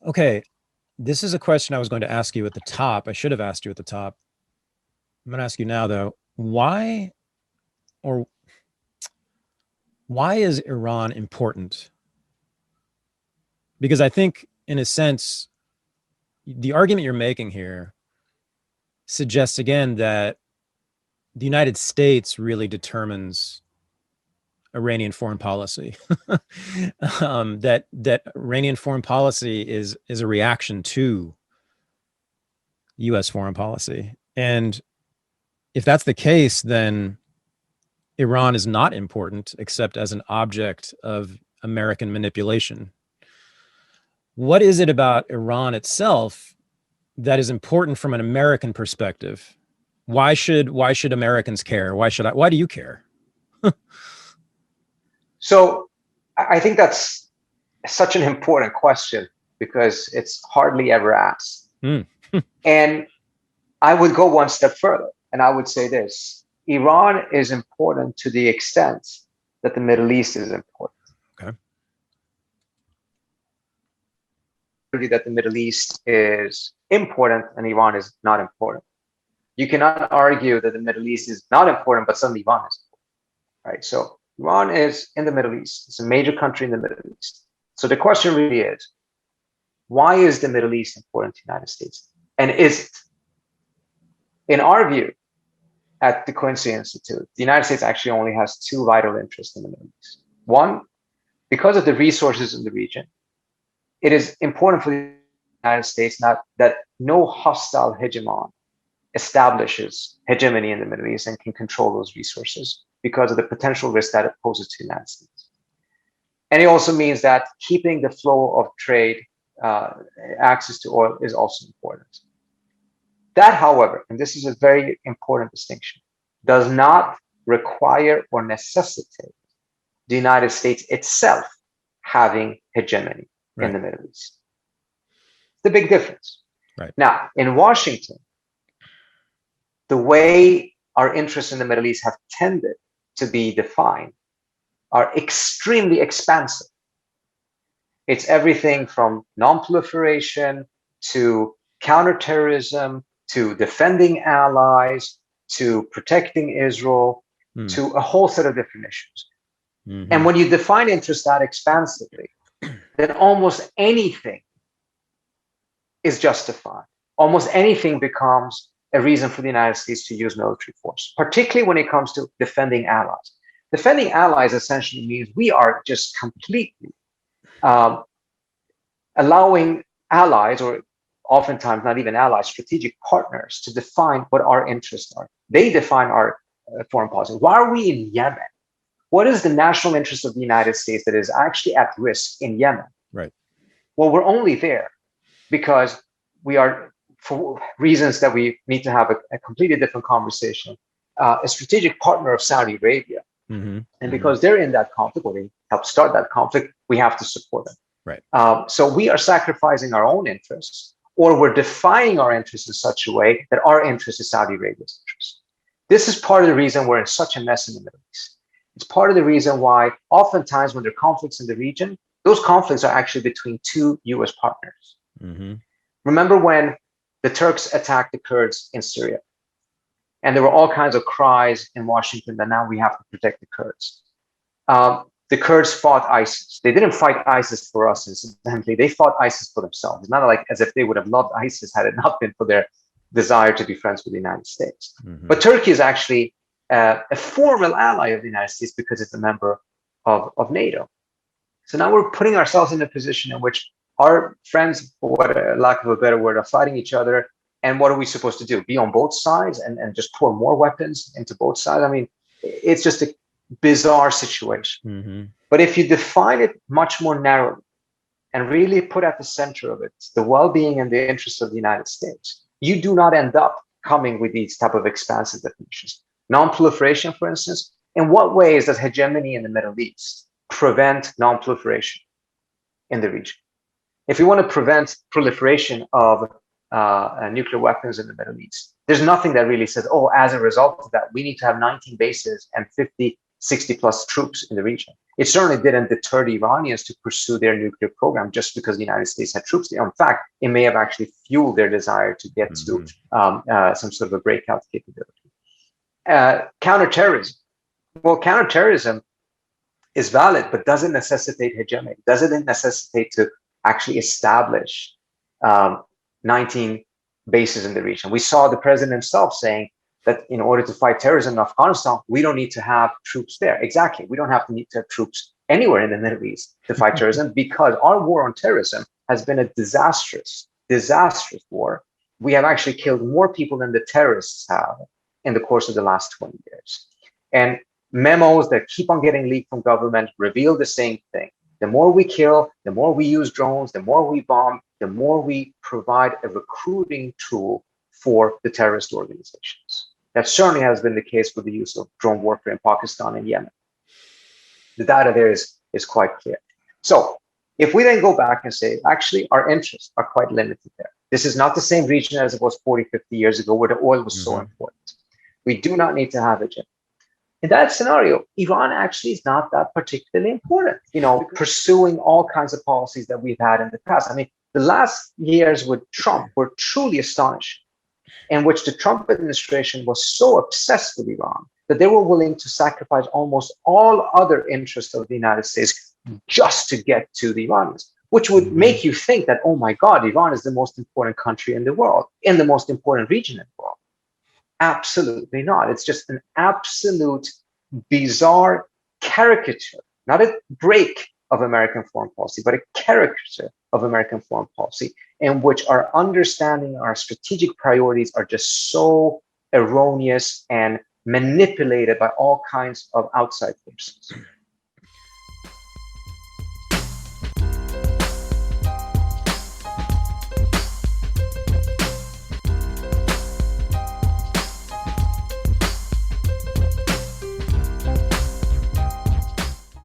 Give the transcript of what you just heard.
Okay, this is a question I was going to ask you at the top. I should have asked you at the top. I'm going to ask you now, though. Or why is Iran important? Because I think, in a sense, the argument you're making here suggests again that the United States really determines Iranian foreign policy. That Iranian foreign policy is a reaction to U.S. foreign policy, and if that's the case, then Iran is not important except as an object of American manipulation. What is it about Iran itself that is important from an American perspective? Why should Americans care? Why do you care? So I think that's such an important question because it's hardly ever asked. Mm. And I would go one step further and I would say this: Iran is important to the extent that the Middle East is important. Okay. That the Middle East is important and Iran is not important. You cannot argue that the Middle East is not important, but suddenly Iran is important, right? So Iran is in the Middle East. It's a major country in the Middle East. So the question really is, why is the Middle East important to the United States? And is it? In our view, at the Quincy Institute, the United States actually only has two vital interests in the Middle East. One, because of the resources in the region, it is important for the United States that no hostile hegemon establishes hegemony in the Middle East and can control those resources because of the potential risk that it poses to the United States. And it also means that keeping the flow of trade, access to oil is also important. That, however, and this is a very important distinction, does not require or necessitate the United States itself having hegemony in the Middle East. The big difference. Right. Now, in Washington, the way our interests in the Middle East have tended to be defined are extremely expansive. It's everything from non-proliferation to counterterrorism to defending allies to protecting Israel to a whole set of different issues. Mm-hmm. And when you define interest that expansively, then almost anything is justified. Almost anything becomes a reason for the United States to use military force, particularly when it comes to defending allies. Defending allies essentially means we are just completely allowing allies, or oftentimes not even allies, strategic partners, to define what our interests are. They define our foreign policy. Why are we in Yemen? What is the national interest of the United States that is actually at risk in Yemen? Right. Well, we're only there because we are, for reasons that we need to have a completely different conversation, a strategic partner of Saudi Arabia. Mm-hmm. And because they're in that conflict, or they helped start that conflict, we have to support them. Right. So we are sacrificing our own interests, or we're defining our interests in such a way that our interest is Saudi Arabia's interest. This is part of the reason we're in such a mess in the Middle East. It's part of the reason why oftentimes when there are conflicts in the region, those conflicts are actually between two US partners. Mm-hmm. Remember when the Turks attacked the Kurds in Syria? And there were all kinds of cries in Washington that now we have to protect the Kurds. The Kurds fought ISIS. They didn't fight ISIS for us, incidentally. They fought ISIS for themselves. It's not like as if they would have loved ISIS had it not been for their desire to be friends with the United States. Mm-hmm. But Turkey is actually a formal ally of the United States because it's a member of NATO. So now we're putting ourselves in a position in which our friends, for lack of a better word, are fighting each other. And what are we supposed to do? Be on both sides and just pour more weapons into both sides? I mean, it's just a bizarre situation. Mm-hmm. But if you define it much more narrowly and really put at the center of it the well-being and the interests of the United States, you do not end up coming with these type of expansive definitions. Non-proliferation, for instance, in what ways does hegemony in the Middle East prevent non-proliferation in the region? If you want to prevent proliferation of nuclear weapons in the Middle East, there's nothing that really says, oh, as a result of that, we need to have 19 bases and 50 60 plus troops in the region. It certainly didn't deter the Iranians to pursue their nuclear program just because the United States had troops there. In fact, it may have actually fueled their desire to get to some sort of a breakout capability. Counterterrorism. Well, counterterrorism is valid, but doesn't necessitate hegemony. Doesn't necessitate to actually establish 19 bases in the region. We saw the president himself saying that in order to fight terrorism in Afghanistan, we don't need to have troops there. Exactly. We don't need to have troops anywhere in the Middle East to fight terrorism, because our war on terrorism has been a disastrous war. We have actually killed more people than the terrorists have in the course of the last 20 years. And memos that keep on getting leaked from government reveal the same thing. The more we kill, the more we use drones, the more we bomb, the more we provide a recruiting tool for the terrorist organizations. That certainly has been the case with the use of drone warfare in Pakistan and Yemen. The data there is quite clear. So if we then go back and say, actually, our interests are quite limited there. This is not the same region as it was 40, 50 years ago where the oil was so important. We do not need to have it. In that scenario, Iran actually is not that particularly important, pursuing all kinds of policies that we've had in the past. I mean, the last years with Trump were truly astonishing, in which the Trump administration was so obsessed with Iran that they were willing to sacrifice almost all other interests of the United States just to get to the Iranians, which would make you think that, oh my God, Iran is the most important country in the world, in the most important region in the world. Absolutely not. It's just an absolute bizarre caricature, not a break of American foreign policy, but a caricature of American foreign policy, in which our understanding, our strategic priorities are just so erroneous and manipulated by all kinds of outside forces.